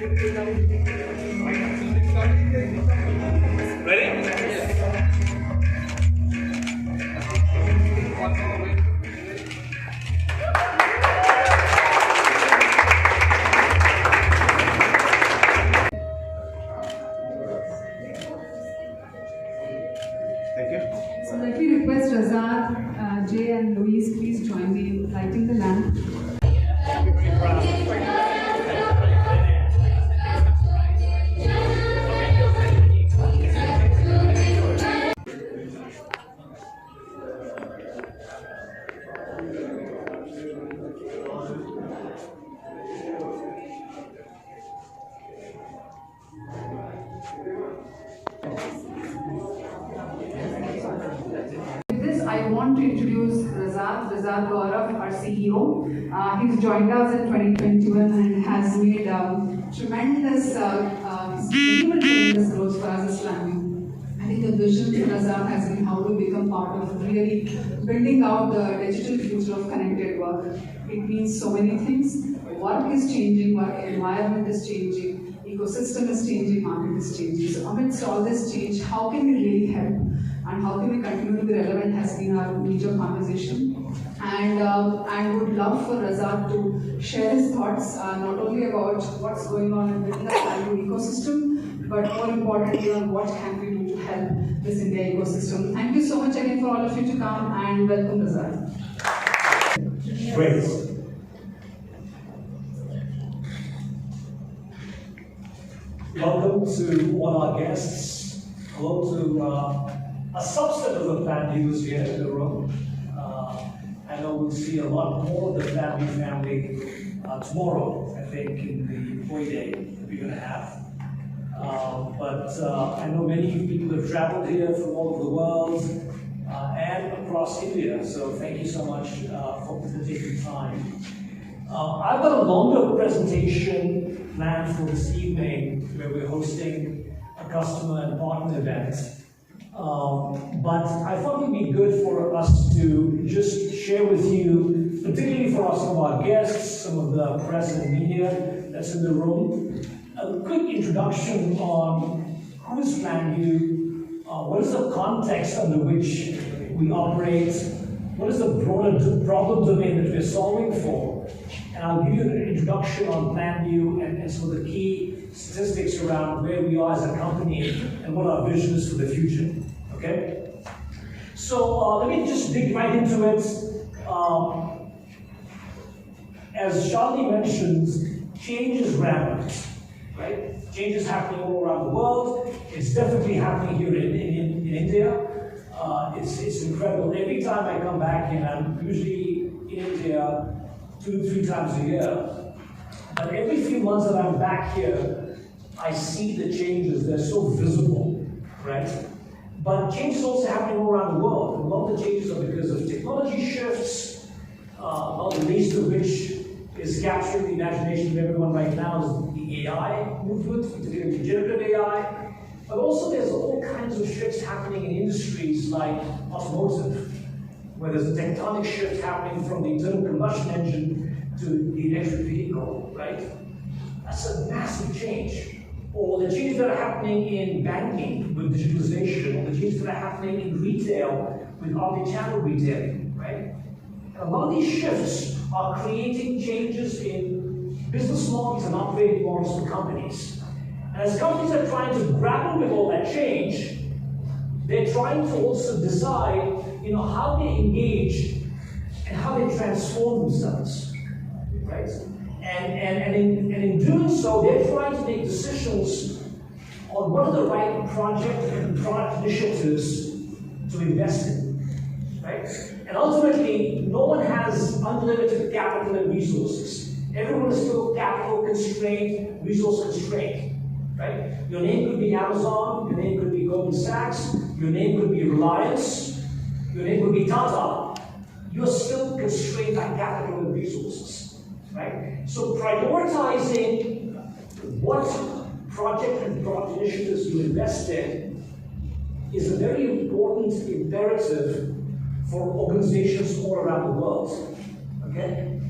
Thank you. So let me request Razat, Jay and Louise, please join me in lighting the lamp. I want to introduce Razat Gaurav, our CEO. He's joined us in 2021 and has made tremendous growth for us as Planview. I think the vision for Razat has been how to become part of really building out the digital future of connected work. It means so many things. Work is changing, work environment is changing, ecosystem is changing, market is changing. So amidst all this change, how can we really help? And how can we continue to be relevant has been our major conversation. And I would love for Razat to share his thoughts, not only about what's going on within the Planview ecosystem, but more importantly on what can we do to help this India ecosystem. Thank you so much again for all of you to come, and welcome Razat. Great. Welcome to all our guests. Hello to a subset of the Planviews here in the room. I know we'll see a lot more of the Planview family tomorrow, I think, in the employee day that we're going to have. But I know many people have traveled here from all over the world and across India, so thank you so much for taking time. I've got a longer presentation planned for this evening where we're hosting a customer and partner event. But I thought it would be good for us to just share with you, particularly for some of our guests, some of the press and media that's in the room, a quick introduction on who is Planview, what is the context under which we operate, what is the broader problem domain that we're solving for, and I'll give you an introduction on Planview and some of the key statistics around where we are as a company and what our vision is for the future. Okay? So let me just dig right into it. As Charlie mentioned, change is rampant, right? Change is happening all around the world. It's definitely happening here in India. It's incredible. Every time I come back, and I'm usually in India 2-3 times a year, but every few months that I'm back here, I see the changes. They're so visible, right? But change is also happening all around the world. A lot of the changes are because of technology shifts, not the least of which is capturing the imagination of everyone right now is the AI movement, particularly generative AI. But also there's all kinds of shifts happening in industries like automotive, where there's a tectonic shift happening from the internal combustion engine to the electric vehicle, right? That's a massive change. Or the changes that are happening in banking with digitalization, or the changes that are happening in retail with omni-channel retailing, right? And a lot of these shifts are creating changes in business models and operating models for companies. And as companies are trying to grapple with all that change, they're trying to also decide, how they engage and how they transform themselves, right? And in doing so, they're trying to make decisions on what are the right project and product initiatives to invest in, right? And ultimately, no one has unlimited capital and resources. Everyone is still capital constrained, resource constrained, right? Your name could be Amazon, your name could be Goldman Sachs, your name could be Reliance, your name could be Tata. You're still constrained by capital and resources, right? So prioritizing what project and product initiatives you invest in is a very important imperative for organizations all around the world, okay?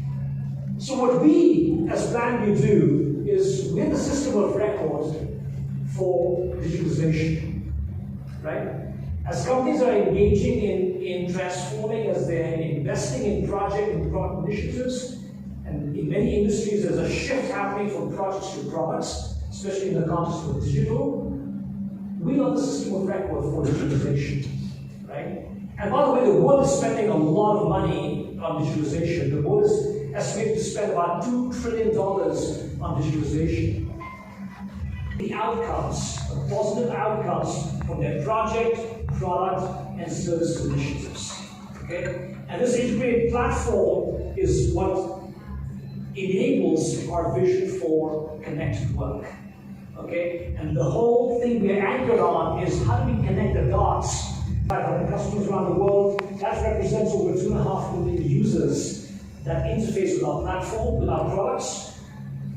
So what we as Planview do is we're the system of record for digitalization, right? As companies are engaging in transforming, as they're investing in project and product initiatives, and in many industries there's a shift happening from projects to products, especially in the context of digital, we are the system of record for digitalization, right? And by the way, the world is spending a lot of money on digitalization. The world is estimated to spend about $2 trillion on digitalization. The outcomes, the positive outcomes from their project, product, and service initiatives. Okay? And this integrated platform is what enables our vision for connected work. Okay? And the whole thing we're anchored on is how do we connect the dots. 500 customers around the world, that represents over 2.5 million users that interface with our platform, with our products.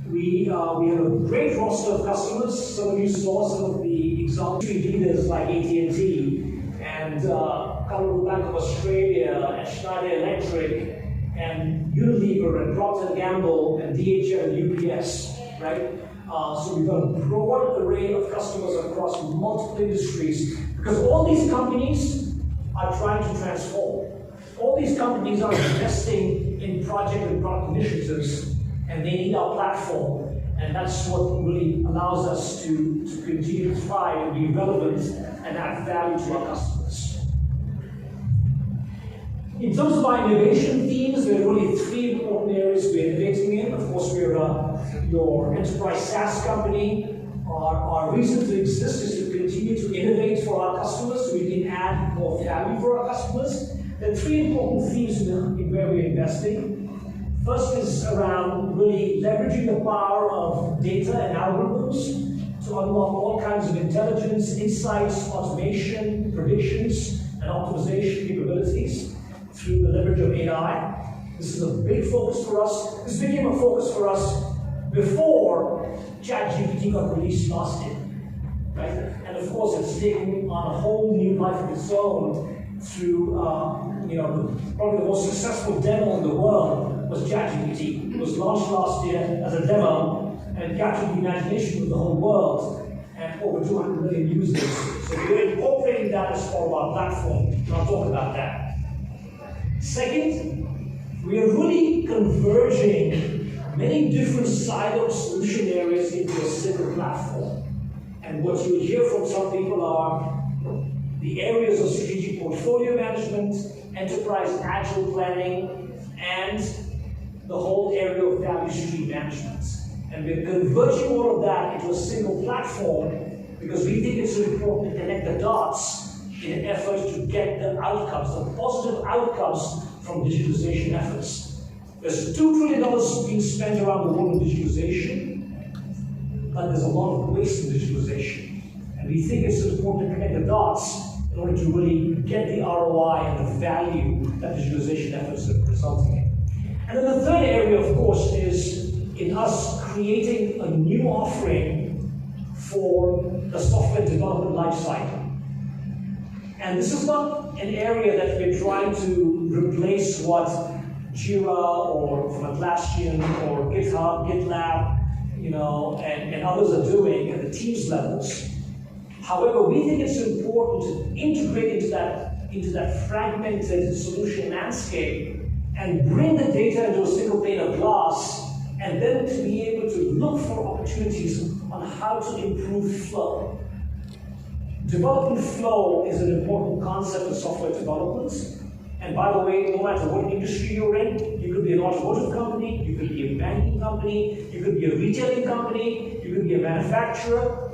We have a great roster of customers. Some of you saw some of the example leaders like AT&T and Colorado Bank of Australia and Schneider Electric and Unilever and Procter & Gamble and DHL and UPS, right? So we've got a broad array of customers across multiple industries because all these companies are trying to transform. All these companies are investing in project and product initiatives, and they need our platform. And that's what really allows us to continue to thrive and be relevant and add value to our customers. In terms of our innovation themes, there are really 3 important areas we're innovating in. Of course, we're your enterprise SaaS company. Our reason to exist is to continue to innovate for our customers so we can add more value for our customers. There are 3 important themes in where we're investing. First is around really leveraging the power of data and algorithms to unlock all kinds of intelligence, insights, automation, predictions, and optimization capabilities through the leverage of AI. This is a big focus for us. This became a focus for us before ChatGPT got released last year, right? And of course, it's taken on a whole new life of its own through, probably the most successful demo in the world was ChatGPT. It was launched last year as a demo and captured the imagination of the whole world and over 200 million users. So we're incorporating that as part of our platform, and I'll talk about that. Second, we are really converging many different siloed solution areas into a single platform. And what you'll hear from some people are the areas of strategic portfolio management, enterprise agile planning, and the whole area of value stream management. And we're converging all of that into a single platform because we think it's important to connect the dots in an effort to get the outcomes, the positive outcomes from digitalization efforts. There's $2 trillion being spent around the world in digitalization, but there's a lot of waste in digitalization. And we think it's important to connect the dots in order to really get the ROI and the value that digitalization efforts are resulting in. And then the third area, of course, is in us creating a new offering for the software development lifecycle. And this is not an area that we're trying to replace what Jira or from Atlassian or GitHub, GitLab, and others are doing at the teams levels. However, we think it's important to integrate into that fragmented solution landscape and bring the data into a single pane of glass, and then to be able to look for opportunities on how to improve flow. Development flow is an important concept in software development. And by the way, no matter what industry you're in, you could be an automotive company, you could be a banking company, you could be a retailing company, you could be a manufacturer,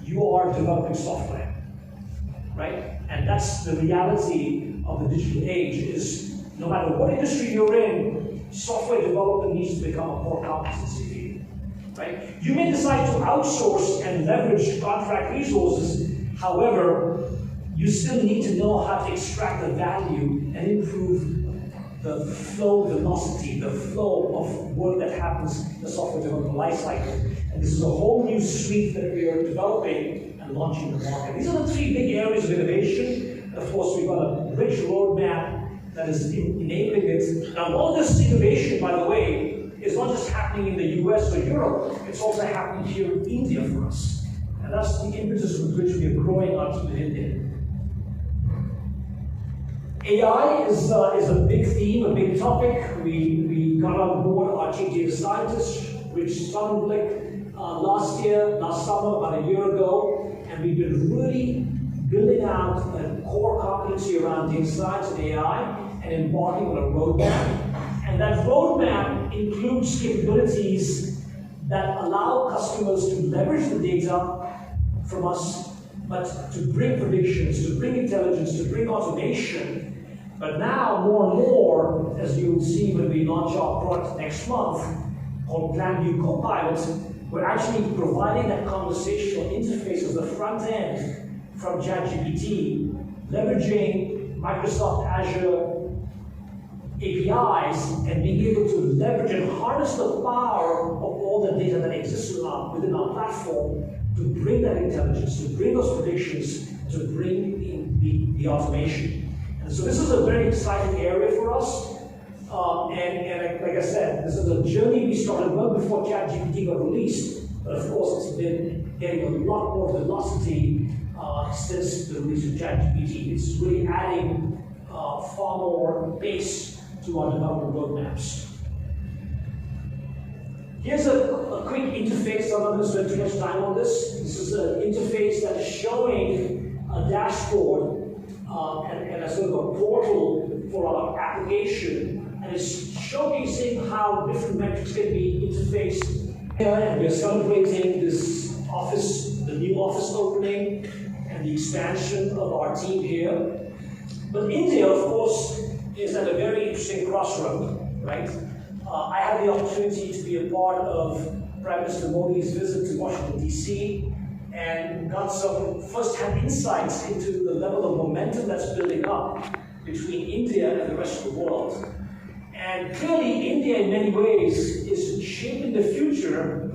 you are developing software, right? And that's the reality of the digital age is no matter what industry you're in, software development needs to become a core competency for you, right? You may decide to outsource and leverage contract resources. However, you still need to know how to extract the value and improve the flow velocity, the flow of work that happens in the software development lifecycle. And this is a whole new suite that we are developing and launching in the market. These are the 3 big areas of innovation. And of course, we've got a rich roadmap that is enabling it. Now, all this innovation, by the way, is not just happening in the US or Europe, it's also happening here in India for us. And that's the impetus with which we are growing our team in India. AI is a big theme, a big topic. We got on board our chief data scientist, which started last summer, about a year ago, and we've been really building out a core competency around data science and AI and embarking on a roadmap. And that roadmap includes capabilities that allow customers to leverage the data from us, but to bring predictions, to bring intelligence, to bring automation. But now, more and more, as you'll see when we launch our product next month, called Planview Copilot, we're actually providing that conversational interface as the front end from ChatGPT, leveraging Microsoft Azure APIs and being able to leverage and harness the power of all the data that exists within our platform to bring that intelligence, to bring those predictions, to bring in the automation. And so this is a very exciting area for us. And like I said, this is a journey we started well before ChatGPT got released, but of course it's been getting a lot more velocity since the release of ChatGPT. It's really adding far more pace to our development roadmaps. Here's a quick interface. I'm not going to spend too much time on this. This is an interface that is showing a dashboard and a sort of a portal for our application, and it's showcasing how different metrics can be interfaced here. And we're celebrating this office, the new office opening, and the expansion of our team here. But India, of course, is at a very interesting crossroad, right? I had the opportunity to be a part of Prime Minister Modi's visit to Washington, D.C., and got some first-hand insights into the level of momentum that's building up between India and the rest of the world. And clearly, India, in many ways, is shaping the future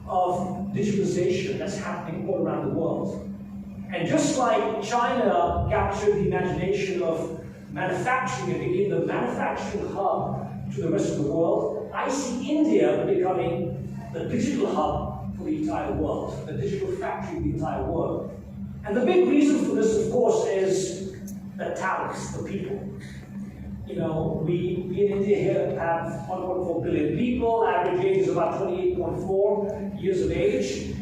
of digitalization that's happening all around the world. And just like China captured the imagination of manufacturing and became the manufacturing hub to the rest of the world, I see India becoming the digital hub for the entire world, the digital factory of the entire world. And the big reason for this, of course, is the talents, the people. You know, we in India here have 1.4 billion people, average age is about 28.4 years of age.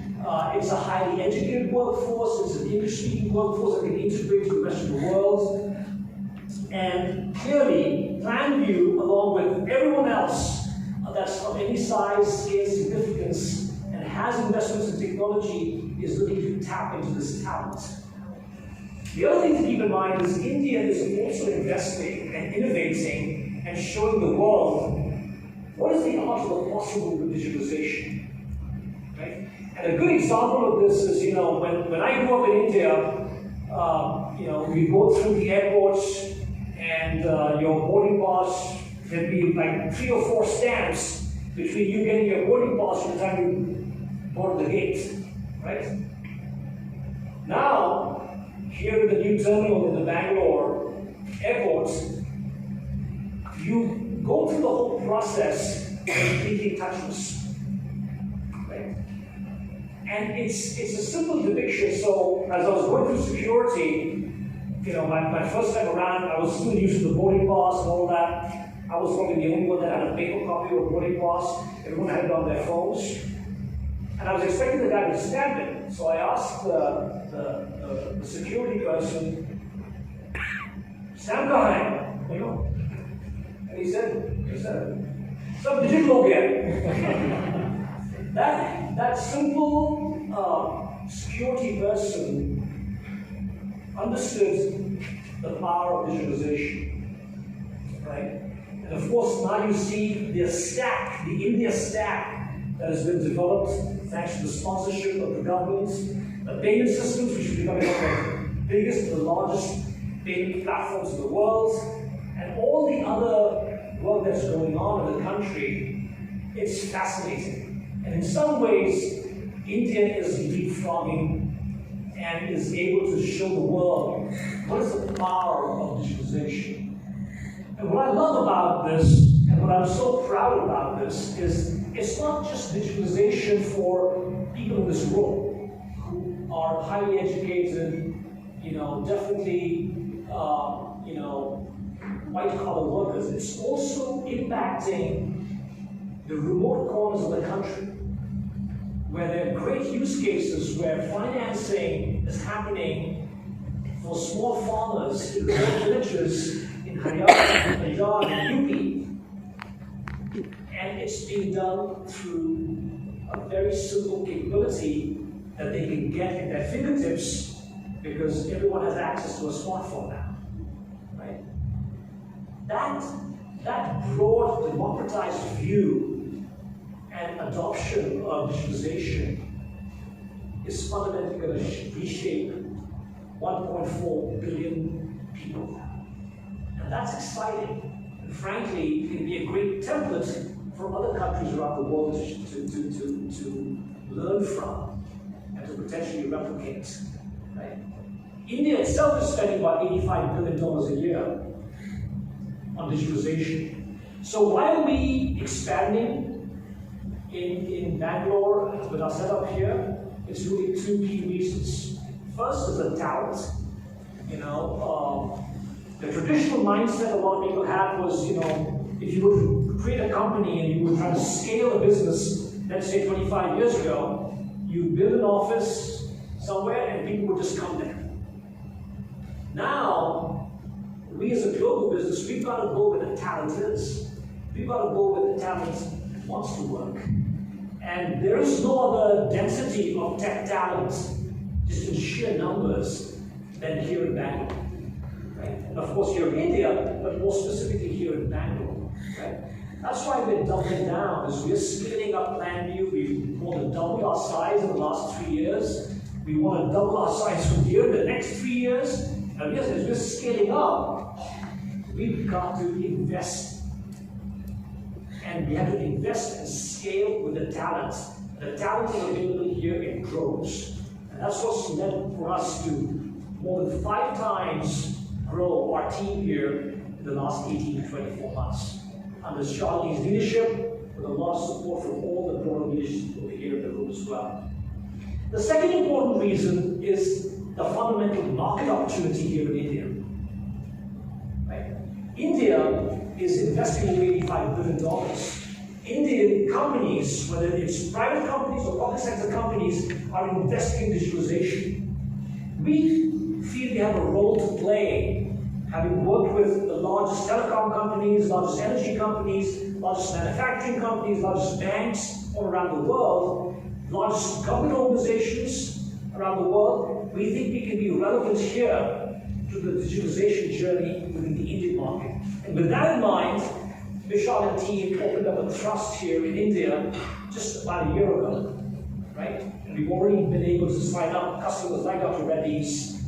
It's a highly educated workforce, it's an English-speaking workforce that can integrate to the rest of the world. And clearly, Planview, along with everyone else that's of any size, scale, significance, and has investments in technology, is looking to tap into this talent. The other thing to keep in mind is India is also investing and innovating and showing the world what is the art of the possible with digitalization. Right? And a good example of this is, you know, when I grew up in India, you know, we go through the airports and your boarding pass, there'd be like 3 or 4 stamps between you getting your boarding pass and the time you board the gate, right? Now, here in the new terminal in the Bangalore airport, you go through the whole process completely touchless, right? And it's a simple depiction. So as I was going through security, you know, my first time around, I was still used to the boarding pass and all that. I was probably the only one that had a paper copy of a boarding pass. Everyone had it on their phones. And I was expecting the guy to stamp it. So I asked the security person, "Stamp kahan hai?" You know? And he said, "Sab digital ho gaya." That simple security person understood the power of digitalization, right? And of course, now you see the stack, the India stack, that has been developed thanks to the sponsorship of the government, the payment systems, which are becoming one of the biggest and the largest payment platforms in the world, and all the other work that's going on in the country. It's fascinating. And in some ways, India is leapfrogging and is able to show the world what is the power of digitalization. And what I love about this, and what I'm so proud about this is it's not just digitalization for people in this room who are highly educated, definitely, white-collar workers. It's also impacting the remote corners of the country, where there are great use cases where financing is happening for small farmers in remote villages in Haryana, Punjab, and UP. And it's being done through a very simple capability that they can get at their fingertips because everyone has access to a smartphone now, right? That broad democratized view and adoption of digitalization is fundamentally going to reshape 1.4 billion people. And that's exciting. And frankly, it can be a great template for other countries around the world to learn from and to potentially replicate. Right? India itself is spending about $85 billion a year on digitalization. So why are we expanding in Bangalore with our setup here? It's really two key reasons. First is the talent. The traditional mindset a lot of people had was, if you were to create a company and you were trying to scale a business, let's say 25 years ago, you build an office somewhere and people would just come there. Now, we as a global business, we've got to go where the talent is. We've got to go where the talent wants to work. And there is no other density of tech talent, just in sheer numbers, than here in Bangalore. Right? And of course here in India, but more specifically here in Bangalore. Right? That's why we're doubling down, is we're scaling up Planview. We've more than doubled our size in the last 3 years. We want to double our size from here in the next 3 years. And yes, as we're scaling up, we've got to invest. And we have to invest and scale with the talent. The talent is available here in droves. And that's what's led for us to more than 5 times grow our team here in the last 18 to 24 months. Under Charlie's leadership, with a lot of support from all the broader leadership over here in the room as well. The second important reason is the fundamental market opportunity here in India. Right? India is investing over $85 billion. Indian companies, whether it's private companies or public sector companies, are investing in digitalization. We feel we have a role to play, having worked with the largest telecom companies, largest energy companies, largest manufacturing companies, largest banks all around the world, largest government organizations around the world. We think we can be relevant here to the digitalization journey within the Indian market. And with that in mind, Vishal and team opened up a trust here in India just about a year ago, right? And we've already been able to sign up customers like Dr. Reddy's,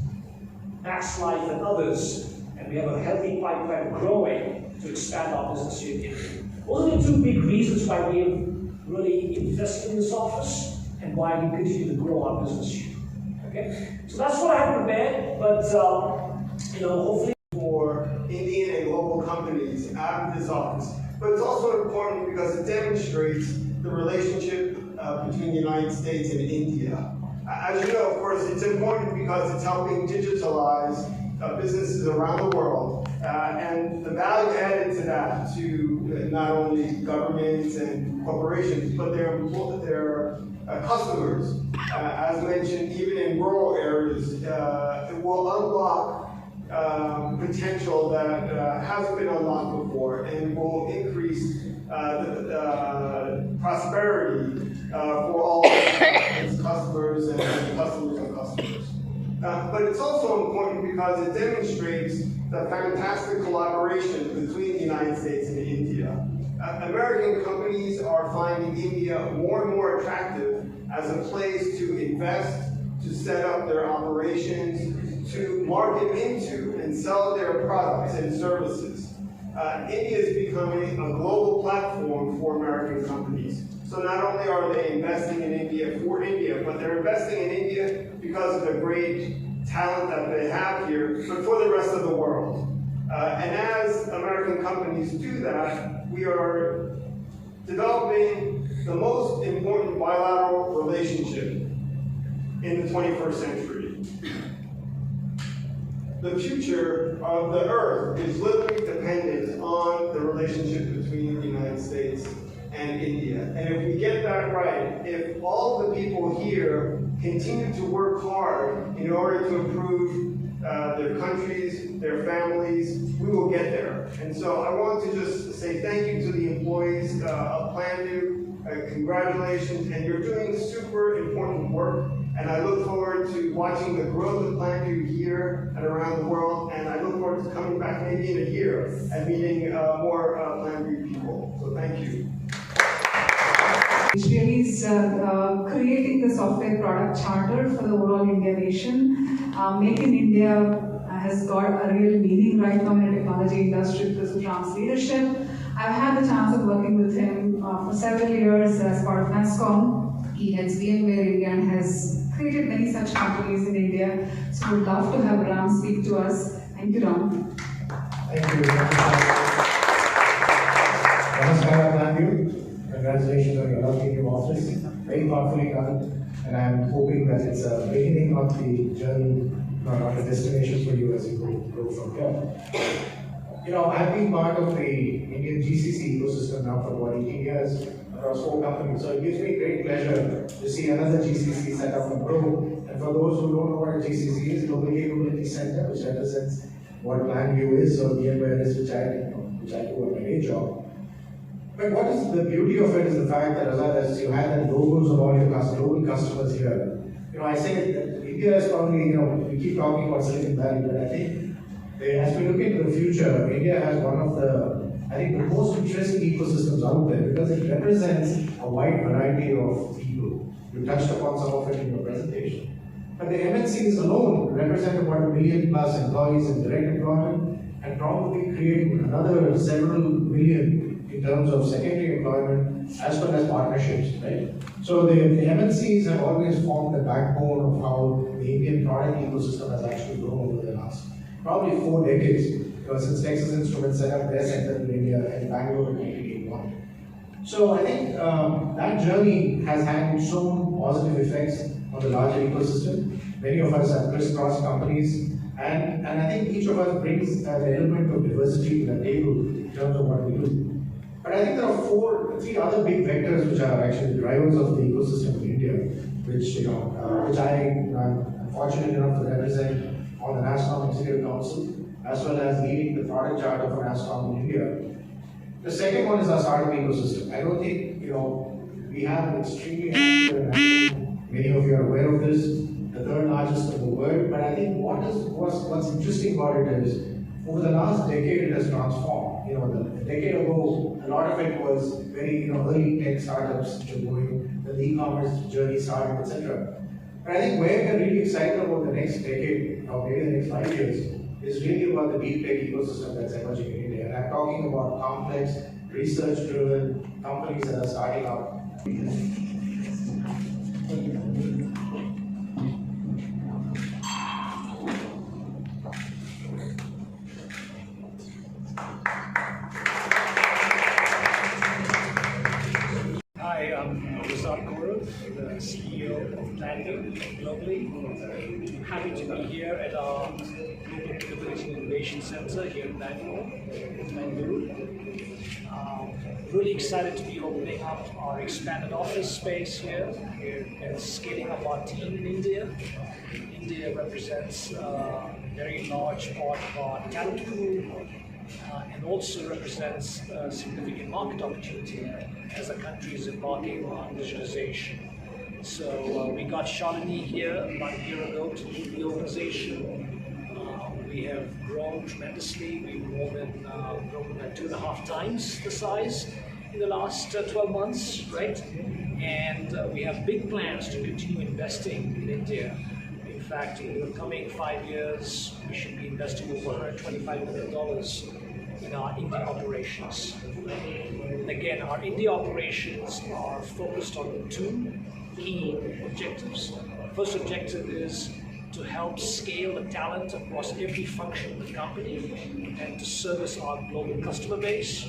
Max Life, and others, and we have a healthy pipeline growing to expand our business here in India. Those are the 2 big reasons why we have really invested in this office and why we continue to grow our business here. Okay, so that's what I have prepared, but hopefully for Indian and global companies out of this office. But it's also important because it demonstrates the relationship between the United States and India. As you know, of course, it's important because it's helping digitalize businesses around the world, and the value added to that to not only governments and corporations, but their customers. As mentioned, even in rural areas, it will unlock potential that hasn't been unlocked before, and will increase the prosperity for all its customers and customers of customers. But it's also important because it demonstrates the fantastic collaboration between the United States and India. American companies are finding India more and more attractive as a place to invest, to set up their operations, to market into and sell their products and services. India is becoming a global platform for American companies. So not only are they investing in India for India, but they're investing in India because of the great talent that they have here, but for the rest of the world. And as American companies do that, we are developing the most important bilateral relationship in the 21st century. The future of the Earth is literally dependent on the relationship between the United States and India. And if we get that right, if all the people here continue to work hard in order to improve their countries, their families, we will get there. And so I want to just say thank you to the employees of Planview. Congratulations, and you're doing super important work. And I look forward to watching the growth of Planview here and around the world. And I look forward to coming back maybe in a year and meeting more Planview people. So thank you. Which really is creating the software product charter for the overall India nation. Make in India has got a real meaning right now in the technology industry because of Ram's leadership. I've had the chance of working with him for several years as part of NASSCOM. He heads VMware India and has created many such companies in India. So we'd love to have Ram speak to us. Thank you, Ram. Thank you. Namaskar, Planview. Congratulations on your lovely new office. Very thoughtfully done. And I'm hoping that it's a beginning of the journey, not a destination for you as you go from here. You know, I've been part of the Indian GCC ecosystem now for about 18 years across 4 companies. So it gives me great pleasure to see another GCC set up and grow. And for those who don't know what a GCC is, Global Capability Center, which represents what Planview is or VMware is, which I do at my day job. But what is the beauty of it is the fact that as you had the logos of all your global customers here. You know, I say that India is probably, you know, we keep talking about Silicon Valley, but I think as we look into the future, India has one of the, I think, the most interesting ecosystems out there because it represents a wide variety of people. You touched upon some of it in your presentation. But the MNCs alone represent about 1 million plus employees in direct employment and probably create another several million in terms of secondary employment as well as partnerships, right? So the MNCs have always formed the backbone of how the Indian product ecosystem has actually grown over the last probably 4 decades, because since Texas Instruments set up their center in India in Bangalore in 1981. So I think that journey has had its own positive effects on the larger ecosystem. Many of us have crisscross companies, and I think each of us brings an element of diversity to the table in terms of what we do. But I think there are 3 other big vectors which are actually drivers of the ecosystem in India, which I'm fortunate enough to represent on the NASSCOM Executive Council, as well as leading the product charter for NASSCOM in India. The second one is our startup ecosystem. I don't think, we have an extremely active and many of you are aware of this, the 3rd largest in the world, but I think what's interesting about it is, over the last decade it has transformed. A decade ago, a lot of it was very early tech startups going, the e-commerce journey started, etc. But I think where we're really excited about the next decade, or maybe the next 5 years, is really about the deep tech ecosystem that's emerging in India. And I'm talking about complex, research-driven companies that are starting up. Hi, I'm Gaurav, the CEO of Planview globally. I'm happy to be here at our Global Capability Innovation Center here in Bangalore, Bengaluru. Really excited to be opening up our expanded office space here. We're scaling up our team in India. India represents a very large part of our talent pool. And also represents a significant market opportunity as the country is embarking on digitization. So we got Shalini here about a year ago to lead the organization. We have grown tremendously. We've more than grown at 2.5 times the size in the last 12 months, right? And we have big plans to continue investing in India. In fact, in the coming 5 years, we should be investing over $125 million in our India operations. And again, our India operations are focused on 2 key objectives. First objective is to help scale the talent across every function of the company and to service our global customer base.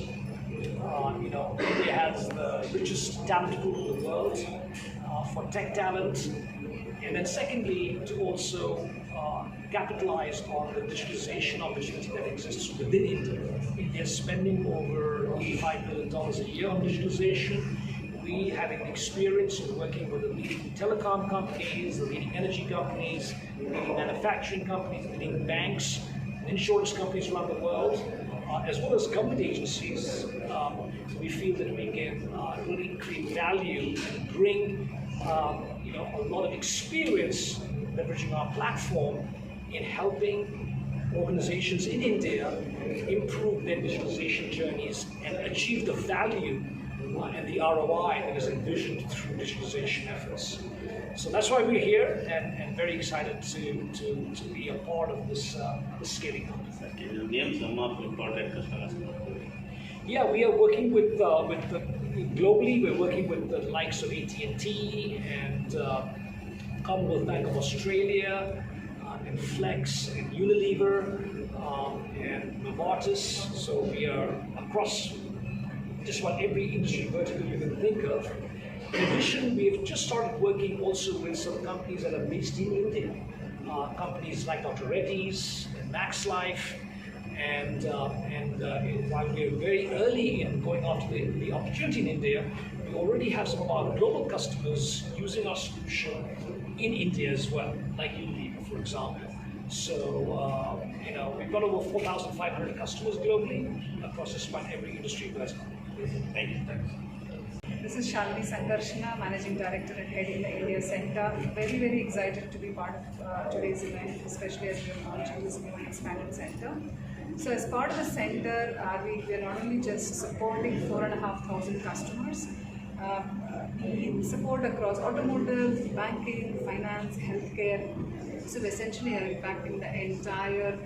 India has the richest talent pool in the world for tech talent. And then secondly, to also capitalize on the digitalization opportunity that exists within India. India is spending over $85 billion a year on digitalization. We have an experience in working with the leading telecom companies, the leading energy companies, the leading manufacturing companies, the leading banks, and insurance companies around the world, as well as government agencies. We feel that we can really create value and bring a lot of experience leveraging our platform in helping organizations in India improve their digitalization journeys and achieve the value and the ROI that is envisioned through digitalization efforts. So that's why we're here and very excited to be a part of this scaling up. Can you name some of your product customers? Yeah, we are working with globally. We're working with the likes of AT&T and Commonwealth Bank of Australia, and Flex, and Unilever, and Novartis. So we are across just about every industry vertical you can think of. In addition, we have just started working also with some companies that are based in India, companies like Dr. Reddy's and Max Life. And while we're very early in going after the opportunity in India, we already have some of our global customers using our solution in India as well, like Unilever, for example. So, we've got over 4,500 customers globally across just about every industry vertical. Thank you. This is Shalini Sankarshana, Managing Director and heading the India Center. Very, very excited to be part of today's event, especially as we are launching this new and expanded center. So as part of the center, we are not only just supporting 4,500 customers, we support across automotive, banking, finance, healthcare. So we essentially are impacting the entire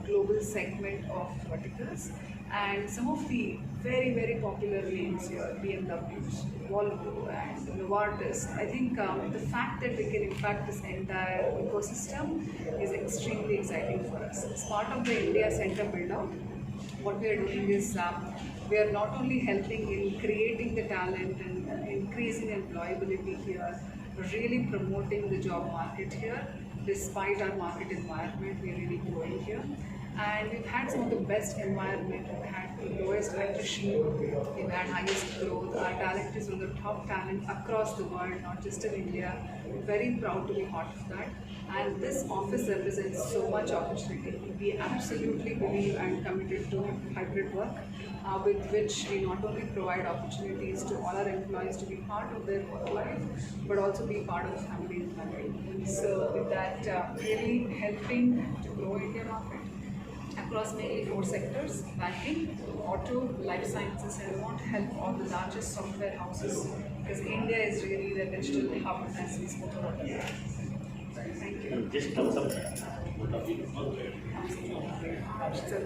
global segment of verticals. And some of the very, very popular names here, BMWs, Volvo, and Novartis. I think the fact that we can impact this entire ecosystem is extremely exciting for us. As part of the India Center build-out, what we are doing is we are not only helping in creating the talent and increasing employability here, but really promoting the job market here. Despite our market environment, we are really growing here. And we've had some of the best environment, we've had the lowest attrition, we've had highest growth. Our talent is one of the top talent across the world, not just in India. We're very proud to be part of that. And this office represents so much opportunity. We absolutely believe and committed to hybrid work, with which we not only provide opportunities to all our employees to be part of their work life, but also be part of the family and family. So with that, really helping to grow India market across mainly 4 sectors: banking, auto, life sciences, and we want to help all the largest software houses because India is really the digital hub as we spoke about. Thank you. Just thumbs up. Both of you. So,